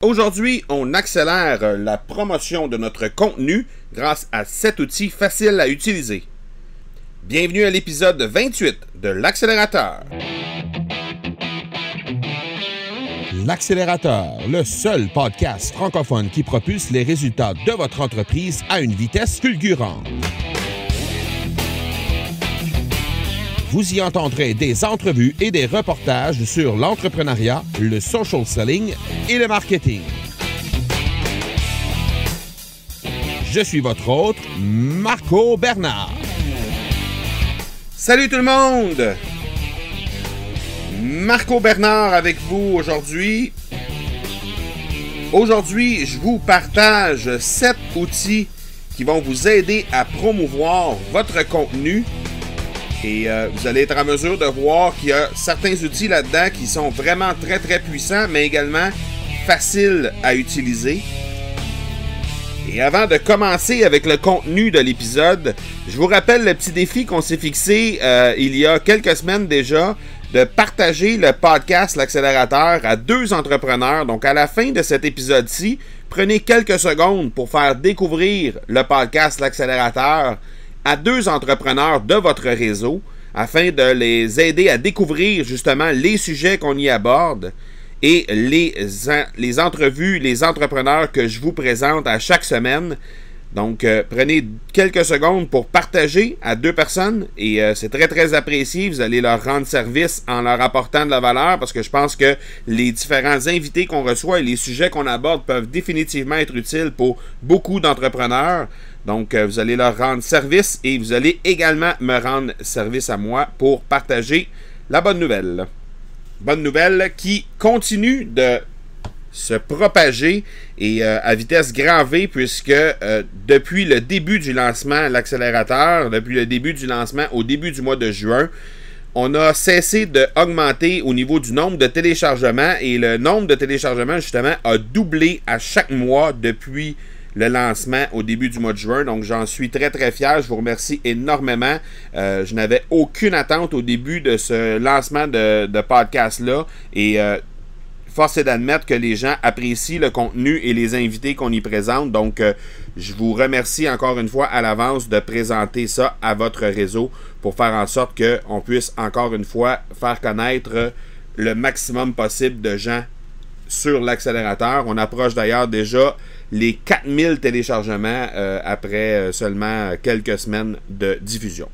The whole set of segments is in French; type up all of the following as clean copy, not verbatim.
Aujourd'hui, on accélère la promotion de notre contenu grâce à 7 outils faciles à utiliser. Bienvenue à l'épisode 28 de l'Accélérateur. L'Accélérateur, le seul podcast francophone qui propulse les résultats de votre entreprise à une vitesse fulgurante. Vous y entendrez des entrevues et des reportages sur l'entrepreneuriat, le social selling et le marketing. Je suis votre hôte, Marco Bernard. Salut tout le monde! Marco Bernard avec vous aujourd'hui. Aujourd'hui, je vous partage 7 outils qui vont vous aider à promouvoir votre contenu. Et vous allez être en mesure de voir qu'il y a certains outils là-dedans qui sont vraiment très très puissants, mais également faciles à utiliser. Et avant de commencer avec le contenu de l'épisode, je vous rappelle le petit défi qu'on s'est fixé il y a quelques semaines déjà, de partager le podcast L'Accélérateur à 2 entrepreneurs. Donc à la fin de cet épisode-ci, prenez quelques secondes pour faire découvrir le podcast L'Accélérateur à 2 entrepreneurs de votre réseau afin de les aider à découvrir justement les sujets qu'on y aborde et les entrevues, les entrepreneurs que je vous présente à chaque semaine. Donc, prenez quelques secondes pour partager à 2 personnes et c'est très très apprécié. Vous allez leur rendre service en leur apportant de la valeur parce que je pense que les différents invités qu'on reçoit et les sujets qu'on aborde peuvent définitivement être utiles pour beaucoup d'entrepreneurs. Donc, vous allez leur rendre service et vous allez également me rendre service à moi pour partager la bonne nouvelle. Bonne nouvelle qui continue de se propager et à vitesse grand V puisque depuis le début du lancement l'accélérateur, depuis le début du lancement au début du mois de juin, on a cessé d'augmenter au niveau du nombre de téléchargements et le nombre de téléchargements justement a doublé à chaque mois depuis le lancement au début du mois de juin. Donc j'en suis très très fier, je vous remercie énormément. Je n'avais aucune attente au début de ce lancement de podcast-là et force est d'admettre que les gens apprécient le contenu et les invités qu'on y présente. Donc, je vous remercie encore une fois à l'avance de présenter ça à votre réseau pour faire en sorte qu'on puisse encore une fois faire connaître le maximum possible de gens sur l'accélérateur. On approche d'ailleurs déjà les 4000 téléchargements après seulement quelques semaines de diffusion.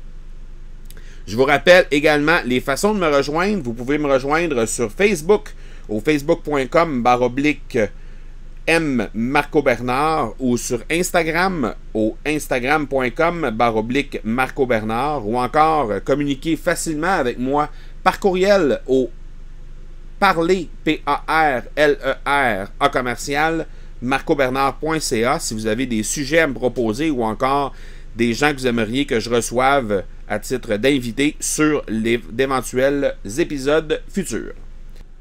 Je vous rappelle également les façons de me rejoindre. Vous pouvez me rejoindre sur Facebook au facebook.com/m_Marco-Bernard ou sur Instagram au instagram.com/Marco-Bernard ou encore communiquer facilement avec moi par courriel au parler @marcobernard.ca si vous avez des sujets à me proposer ou encore des gens que vous aimeriez que je reçoive à titre d'invité sur d'éventuels épisodes futurs.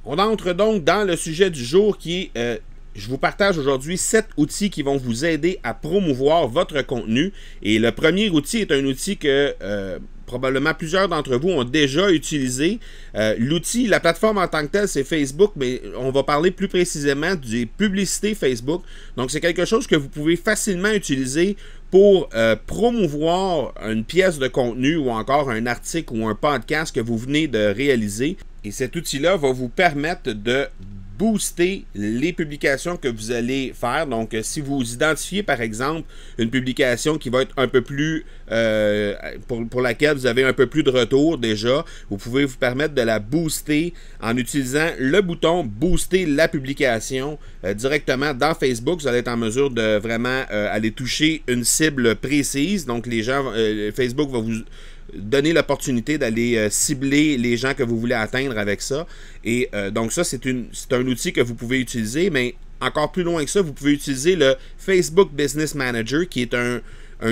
On entre donc dans le sujet du jour qui est, je vous partage aujourd'hui 7 outils qui vont vous aider à promouvoir votre contenu. Et le premier outil est un outil que probablement plusieurs d'entre vous ont déjà utilisé. L'outil, la plateforme en tant que telle, c'est Facebook, mais on va parler plus précisément des publicités Facebook. Donc c'est quelque chose que vous pouvez facilement utiliser pour promouvoir une pièce de contenu ou encore un article ou un podcast que vous venez de réaliser. Et cet outil-là va vous permettre de booster les publications que vous allez faire. Donc, si vous identifiez, par exemple, une publication qui va être un peu plus... pour laquelle vous avez un peu plus de retour déjà, vous pouvez vous permettre de la booster en utilisant le bouton « Booster la publication » directement dans Facebook. Vous allez être en mesure de vraiment aller toucher une cible précise. Donc, les gens, Facebook va vous donner l'opportunité d'aller cibler les gens que vous voulez atteindre avec ça. Et donc ça, c'est un outil que vous pouvez utiliser, mais encore plus loin que ça, vous pouvez utiliser le Facebook Business Manager, qui est un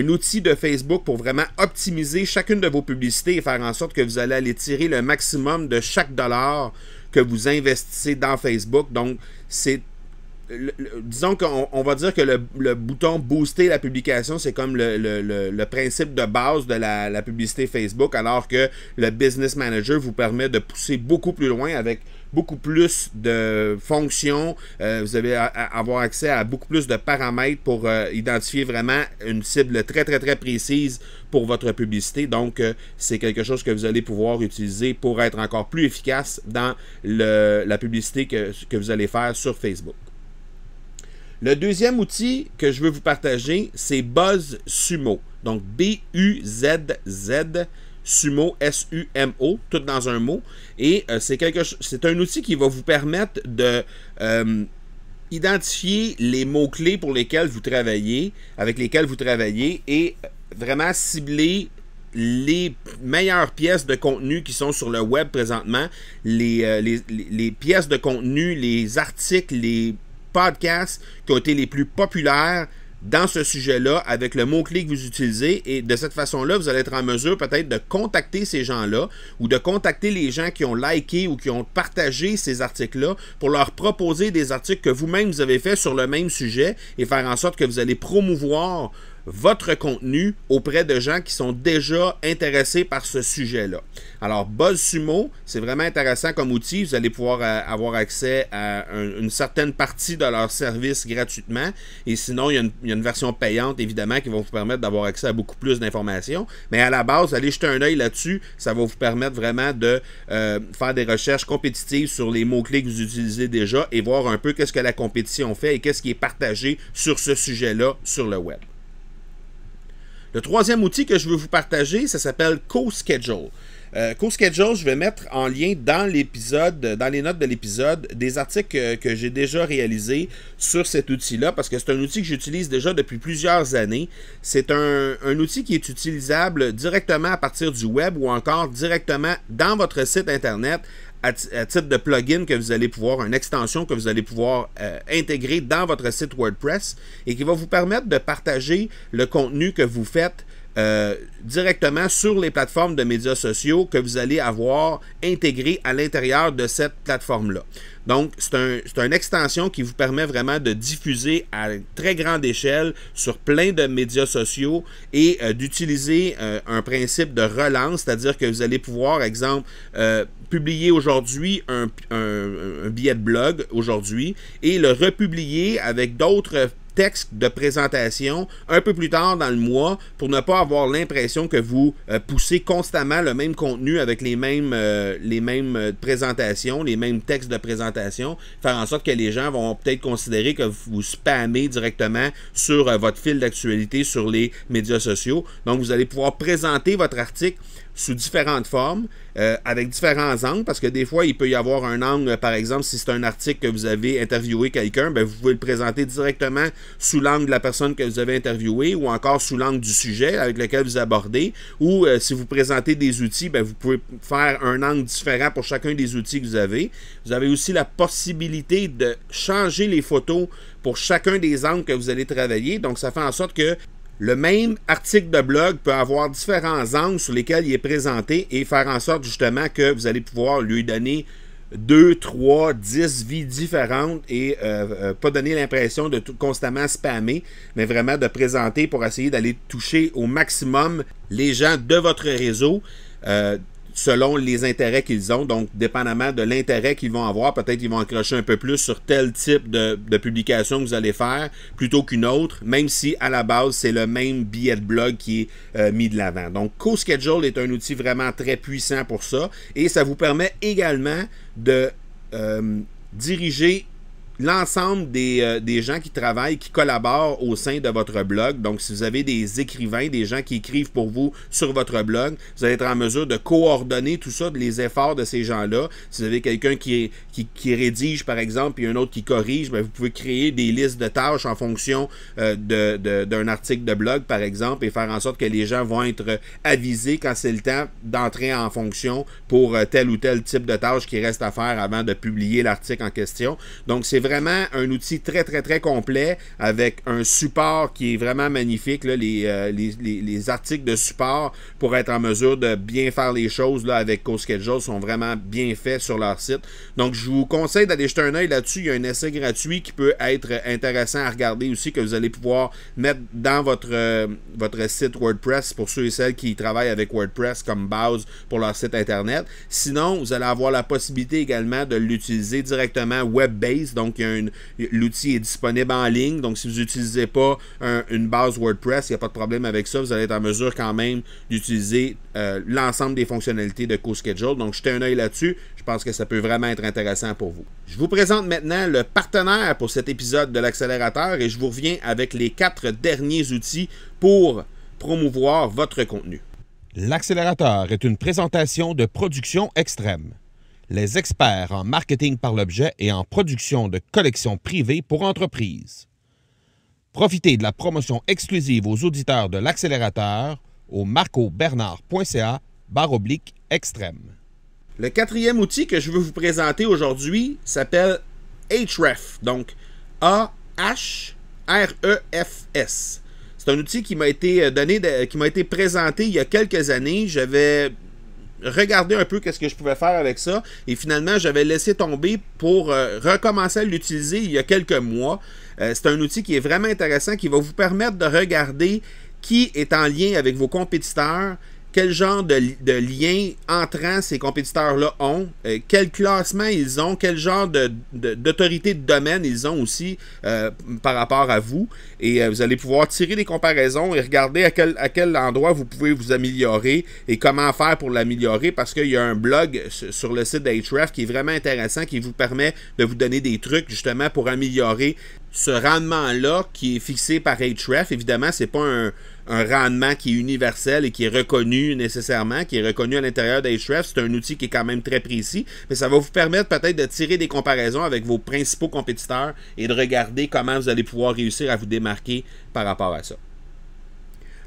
outil de Facebook pour vraiment optimiser chacune de vos publicités et faire en sorte que vous allez aller tirer le maximum de chaque dollar que vous investissez dans Facebook. Donc, c'est disons qu'on va dire que le bouton booster la publication, c'est comme le principe de base de la publicité Facebook, alors que le Business Manager vous permet de pousser beaucoup plus loin avec beaucoup plus de fonctions. Vous allez avoir accès à beaucoup plus de paramètres pour identifier vraiment une cible très, très, très précise pour votre publicité. Donc, c'est quelque chose que vous allez pouvoir utiliser pour être encore plus efficace dans la publicité que vous allez faire sur Facebook. Le deuxième outil que je veux vous partager, c'est BuzzSumo. Donc, B-U-Z-Z, Sumo, S-U-M-O, tout dans un mot. Et c'est un outil qui va vous permettre de identifier les mots-clés pour lesquels vous travaillez, avec lesquels vous travaillez, et vraiment cibler les meilleures pièces de contenu qui sont sur le web présentement, les pièces de contenu, les articles, les podcasts qui ont été les plus populaires dans ce sujet-là avec le mot-clé que vous utilisez, et de cette façon-là, vous allez être en mesure peut-être de contacter ces gens-là ou de contacter les gens qui ont liké ou qui ont partagé ces articles-là pour leur proposer des articles que vous-même vous avez fait sur le même sujet et faire en sorte que vous allez promouvoir votre contenu auprès de gens qui sont déjà intéressés par ce sujet-là. Alors, BuzzSumo, c'est vraiment intéressant comme outil. Vous allez pouvoir avoir accès à une certaine partie de leur service gratuitement. Et sinon, il y a une version payante, évidemment, qui va vous permettre d'avoir accès à beaucoup plus d'informations. Mais à la base, allez jeter un œil là-dessus. Ça va vous permettre vraiment de faire des recherches compétitives sur les mots-clés que vous utilisez déjà et voir un peu qu'est-ce que la compétition fait et qu'est-ce qui est partagé sur ce sujet-là sur le web. Le troisième outil que je veux vous partager, ça s'appelle CoSchedule. CoSchedule, je vais mettre en lien dans l'épisode, dans les notes de l'épisode, des articles que j'ai déjà réalisés sur cet outil-là, parce que c'est un outil que j'utilise déjà depuis plusieurs années. C'est un outil qui est utilisable directement à partir du web ou encore directement dans votre site Internet à titre de plugin que vous allez pouvoir, une extension que vous allez pouvoir intégrer dans votre site WordPress et qui va vous permettre de partager le contenu que vous faites directement sur les plateformes de médias sociaux que vous allez avoir intégré à l'intérieur de cette plateforme-là. Donc, c'est une extension qui vous permet vraiment de diffuser à très grande échelle sur plein de médias sociaux et d'utiliser un principe de relance, c'est-à-dire que vous allez pouvoir, exemple, publier aujourd'hui un billet de blog aujourd'hui et le republier avec d'autres texte de présentation un peu plus tard dans le mois pour ne pas avoir l'impression que vous poussez constamment le même contenu avec les mêmes présentations, les mêmes textes de présentation, faire en sorte que les gens vont peut-être considérer que vous spammez directement sur votre fil d'actualité sur les médias sociaux. Donc, vous allez pouvoir présenter votre article sous différentes formes, avec différents angles, parce que des fois, il peut y avoir un angle, par exemple, si c'est un article que vous avez interviewé quelqu'un, ben, vous pouvez le présenter directement sous l'angle de la personne que vous avez interviewée, ou encore sous l'angle du sujet avec lequel vous abordez, ou si vous présentez des outils, ben, vous pouvez faire un angle différent pour chacun des outils que vous avez. Vous avez aussi la possibilité de changer les photos pour chacun des angles que vous allez travailler, donc ça fait en sorte que le même article de blog peut avoir différents angles sur lesquels il est présenté et faire en sorte justement que vous allez pouvoir lui donner 2, 3, 10 vies différentes et pas donner l'impression de tout constamment spammer, mais vraiment de présenter pour essayer d'aller toucher au maximum les gens de votre réseau selon les intérêts qu'ils ont. Donc, dépendamment de l'intérêt qu'ils vont avoir, peut-être qu'ils vont accrocher un peu plus sur tel type de publication que vous allez faire plutôt qu'une autre, même si à la base, c'est le même billet de blog qui est mis de l'avant. Donc, CoSchedule est un outil vraiment très puissant pour ça et ça vous permet également de diriger l'ensemble des gens qui travaillent, qui collaborent au sein de votre blog. Donc, si vous avez des écrivains, des gens qui écrivent pour vous sur votre blog, vous allez être en mesure de coordonner tout ça, les efforts de ces gens-là. Si vous avez quelqu'un qui rédige, par exemple, et un autre qui corrige, bien, vous pouvez créer des listes de tâches en fonction d'un article de blog, par exemple, et faire en sorte que les gens vont être avisés quand c'est le temps d'entrer en fonction pour tel ou tel type de tâche qui reste à faire avant de publier l'article en question. Donc, c'est vraiment un outil très, très, très complet avec un support qui est vraiment magnifique, là, les articles de support pour être en mesure de bien faire les choses là, avec CoSchedule sont vraiment bien faits sur leur site. Donc, je vous conseille d'aller jeter un œil là-dessus. Il y a un essai gratuit qui peut être intéressant à regarder aussi, que vous allez pouvoir mettre dans votre site WordPress pour ceux et celles qui travaillent avec WordPress comme base pour leur site Internet. Sinon, vous allez avoir la possibilité également de l'utiliser directement web-based. Donc, l'outil est disponible en ligne. Donc, si vous n'utilisez pas une base WordPress, il n'y a pas de problème avec ça. Vous allez être en mesure quand même d'utiliser l'ensemble des fonctionnalités de CoSchedule. Donc, jetez un œil là-dessus. Je pense que ça peut vraiment être intéressant pour vous. Je vous présente maintenant le partenaire pour cet épisode de l'accélérateur et je vous reviens avec les 4 derniers outils pour promouvoir votre contenu. L'accélérateur est une présentation de Production Extrême, les experts en marketing par l'objet et en production de collections privées pour entreprises. Profitez de la promotion exclusive aux auditeurs de l'accélérateur au marcobernard.ca/extrême. Le 4e outil que je veux vous présenter aujourd'hui s'appelle Ahrefs, donc A-H-R-E-F-S. C'est un outil qui m'a été présenté il y a quelques années. J'avais regardé un peu qu'est-ce que je pouvais faire avec ça et finalement j'avais laissé tomber pour recommencer à l'utiliser il y a quelques mois. C'est un outil qui est vraiment intéressant, qui va vous permettre de regarder qui est en lien avec vos compétiteurs, quel genre de lien entrant ces compétiteurs-là ont, quel classement ils ont, quel genre d'autorité de domaine ils ont aussi par rapport à vous. Et vous allez pouvoir tirer des comparaisons et regarder à quel endroit vous pouvez vous améliorer et comment faire pour l'améliorer, parce qu'il y a un blog sur le site d'Ahrefs qui est vraiment intéressant, qui vous permet de vous donner des trucs justement pour améliorer ce rendement-là qui est fixé par Ahrefs. Évidemment, c'est pas un rendement qui est universel et qui est reconnu nécessairement, qui est reconnu à l'intérieur d'Ahrefs. C'est un outil qui est quand même très précis, mais ça va vous permettre peut-être de tirer des comparaisons avec vos principaux compétiteurs et de regarder comment vous allez pouvoir réussir à vous démarquer par rapport à ça.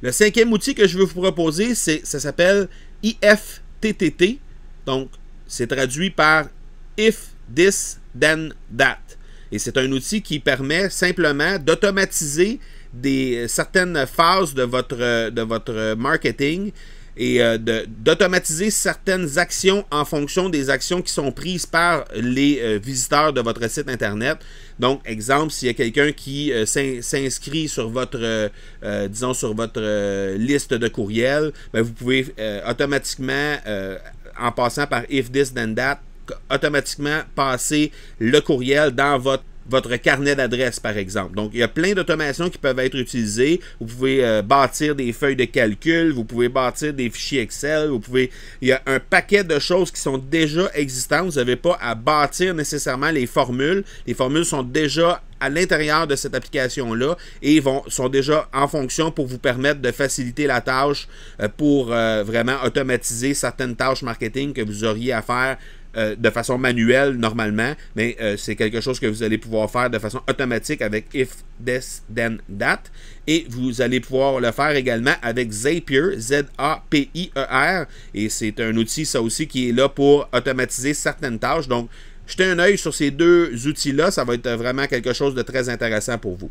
Le 5e outil que je veux vous proposer, ça s'appelle IFTTT. Donc, c'est traduit par If This Then That. Et c'est un outil qui permet simplement d'automatiser certaines phases de votre marketing et d'automatiser certaines actions en fonction des actions qui sont prises par les visiteurs de votre site Internet. Donc, exemple, s'il y a quelqu'un qui s'inscrit sur votre, disons, sur votre liste de courriels, ben, vous pouvez automatiquement, en passant par If This Then That, automatiquement passer le courriel dans votre carnet d'adresses, par exemple. Donc, il y a plein d'automations qui peuvent être utilisées. Vous pouvez bâtir des feuilles de calcul, vous pouvez bâtir des fichiers Excel, il y a un paquet de choses qui sont déjà existantes. Vous n'avez pas à bâtir nécessairement les formules. Les formules sont déjà à l'intérieur de cette application-là et sont déjà en fonction pour vous permettre de faciliter la tâche pour vraiment automatiser certaines tâches marketing que vous auriez à faire de façon manuelle normalement, mais c'est quelque chose que vous allez pouvoir faire de façon automatique avec If This Then That, et vous allez pouvoir le faire également avec Zapier, Z-A-P-I-E-R, et c'est un outil ça aussi qui est là pour automatiser certaines tâches. Donc jetez un œil sur ces deux outils-là, ça va être vraiment quelque chose de très intéressant pour vous.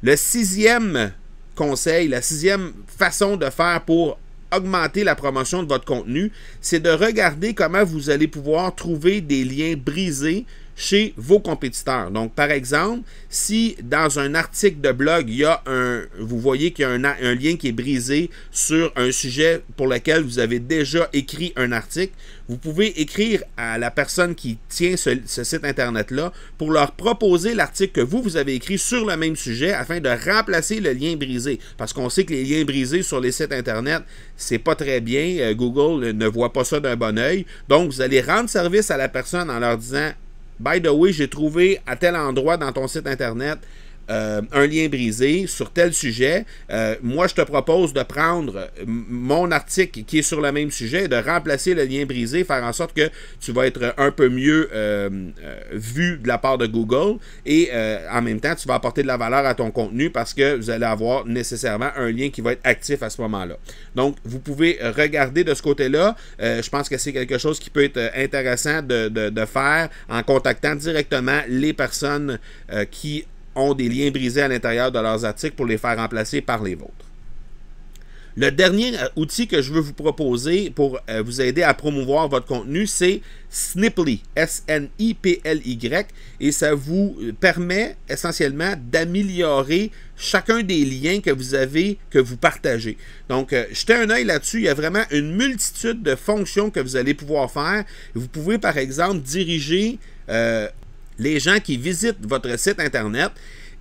Le 6e conseil, la 6e façon de faire pour augmenter la promotion de votre contenu, c'est de regarder comment vous allez pouvoir trouver des liens brisés chez vos compétiteurs. Donc, par exemple, si dans un article de blog, vous voyez qu'il y a un lien qui est brisé sur un sujet pour lequel vous avez déjà écrit un article, vous pouvez écrire à la personne qui tient ce site Internet-là pour leur proposer l'article que vous avez écrit sur le même sujet afin de remplacer le lien brisé. Parce qu'on sait que les liens brisés sur les sites Internet, c'est pas très bien. Google ne voit pas ça d'un bon œil. Donc, vous allez rendre service à la personne en leur disant: by the way, j'ai trouvé à tel endroit dans ton site Internet un lien brisé sur tel sujet, moi je te propose de prendre mon article qui est sur le même sujet et de remplacer le lien brisé, faire en sorte que tu vas être un peu mieux vu de la part de Google et en même temps tu vas apporter de la valeur à ton contenu parce que vous allez avoir nécessairement un lien qui va être actif à ce moment-là. Donc vous pouvez regarder de ce côté-là. Je pense que c'est quelque chose qui peut être intéressant de faire en contactant directement les personnes qui ont des liens brisés à l'intérieur de leurs articles pour les faire remplacer par les vôtres. Le dernier outil que je veux vous proposer pour vous aider à promouvoir votre contenu, c'est Sniply, S-N-I-P-L-Y, et ça vous permet essentiellement d'améliorer chacun des liens que vous avez, que vous partagez. Donc, jetez un œil là-dessus, il y a vraiment une multitude de fonctions que vous allez pouvoir faire. Vous pouvez, par exemple, diriger les gens qui visitent votre site Internet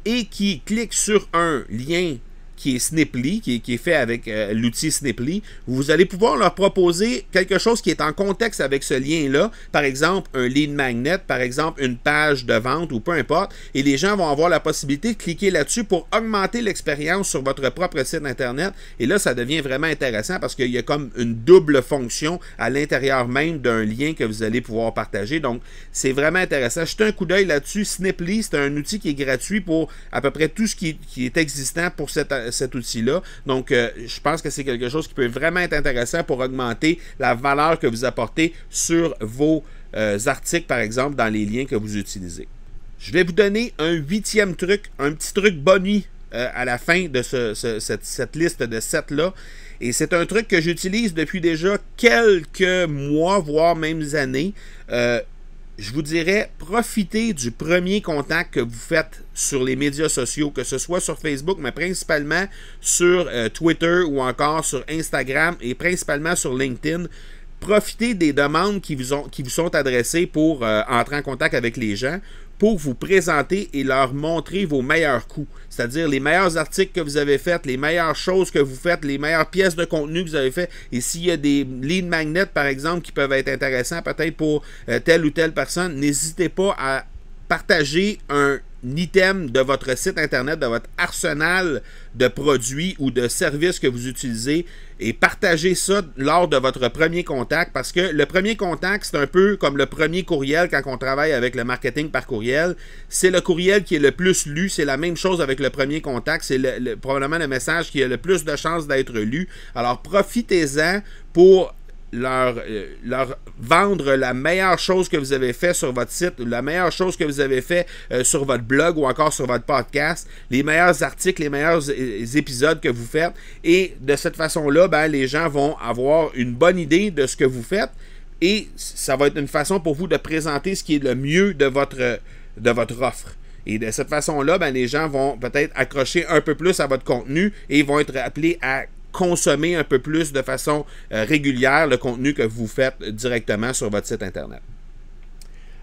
et qui cliquent sur un lien qui est Sniply, qui est fait avec l'outil Sniply, vous allez pouvoir leur proposer quelque chose qui est en contexte avec ce lien-là, par exemple un lead magnet, par exemple une page de vente ou peu importe, et les gens vont avoir la possibilité de cliquer là-dessus pour augmenter l'expérience sur votre propre site Internet, et là ça devient vraiment intéressant parce qu'il y a comme une double fonction à l'intérieur même d'un lien que vous allez pouvoir partager, donc c'est vraiment intéressant. Jetez un coup d'œil là-dessus. Sniply, c'est un outil qui est gratuit pour à peu près tout ce qui est existant pour cet outil-là. Donc, je pense que c'est quelque chose qui peut vraiment être intéressant pour augmenter la valeur que vous apportez sur vos articles, par exemple, dans les liens que vous utilisez. Je vais vous donner un 8e truc, un petit truc boni à la fin de cette liste de 7-là. Et c'est un truc que j'utilise depuis déjà quelques mois, voire même années. Je vous dirais, profitez du premier contact que vous faites sur les médias sociaux, que ce soit sur Facebook, mais principalement sur Twitter ou encore sur Instagram et principalement sur LinkedIn. Profitez des demandes qui vous sont adressées pour entrer en contact avec les gens, pour vous présenter et leur montrer vos meilleurs coups. C'est-à-dire les meilleurs articles que vous avez faits, les meilleures choses que vous faites, les meilleures pièces de contenu que vous avez fait. Et s'il y a des lead magnets, par exemple, qui peuvent être intéressants peut-être pour telle ou telle personne, n'hésitez pas à partager un item de votre site Internet, de votre arsenal de produits ou de services que vous utilisez et partagez ça lors de votre premier contact parce que le premier contact, c'est un peu comme le premier courriel quand on travaille avec le marketing par courriel. C'est le courriel qui est le plus lu. C'est la même chose avec le premier contact. C'est probablement le message qui a le plus de chances d'être lu. Alors, profitez-en pour leur vendre la meilleure chose que vous avez fait sur votre site, la meilleure chose que vous avez fait sur votre blog ou encore sur votre podcast, les meilleurs articles, les meilleurs épisodes que vous faites. Et de cette façon-là, ben, les gens vont avoir une bonne idée de ce que vous faites et ça va être une façon pour vous de présenter ce qui est le mieux de votre offre. Et de cette façon-là, ben, les gens vont peut-être accrocher un peu plus à votre contenu et vont être appelés à consommer un peu plus de façon régulière le contenu que vous faites directement sur votre site Internet.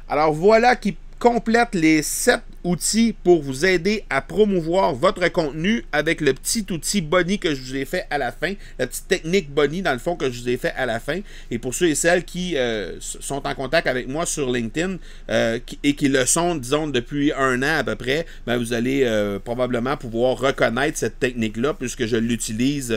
Alors voilà qui complète les 7 outils pour vous aider à promouvoir votre contenu avec le petit outil Boni que je vous ai fait à la fin, la petite technique Boni dans le fond que je vous ai fait à la fin. Et pour ceux et celles qui sont en contact avec moi sur LinkedIn et qui le sont, disons, depuis 1 an à peu près, ben vous allez probablement pouvoir reconnaître cette technique-là puisque je l'utilise.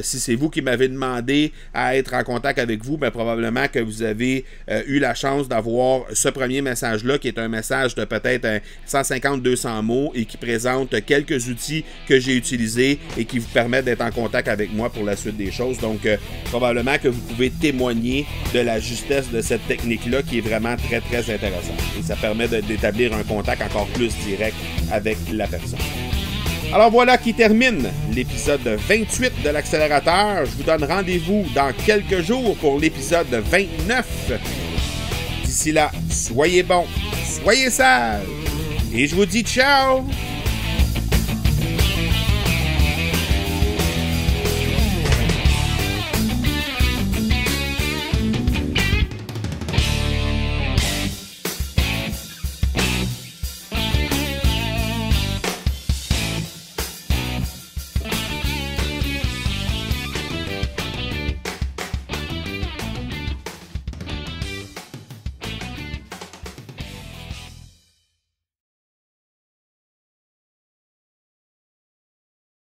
Si c'est vous qui m'avez demandé à être en contact avec vous, ben probablement que vous avez eu la chance d'avoir ce premier message-là qui est un message de peut-être 150-200 mots et qui présente quelques outils que j'ai utilisés et qui vous permettent d'être en contact avec moi pour la suite des choses. Donc, probablement que vous pouvez témoigner de la justesse de cette technique-là qui est vraiment très, très intéressante. Et ça permet d'établir un contact encore plus direct avec la personne. Alors voilà qui termine l'épisode 28 de l'accélérateur. Je vous donne rendez-vous dans quelques jours pour l'épisode 29. D'ici là, soyez bons, soyez sages, et je vous dis ciao!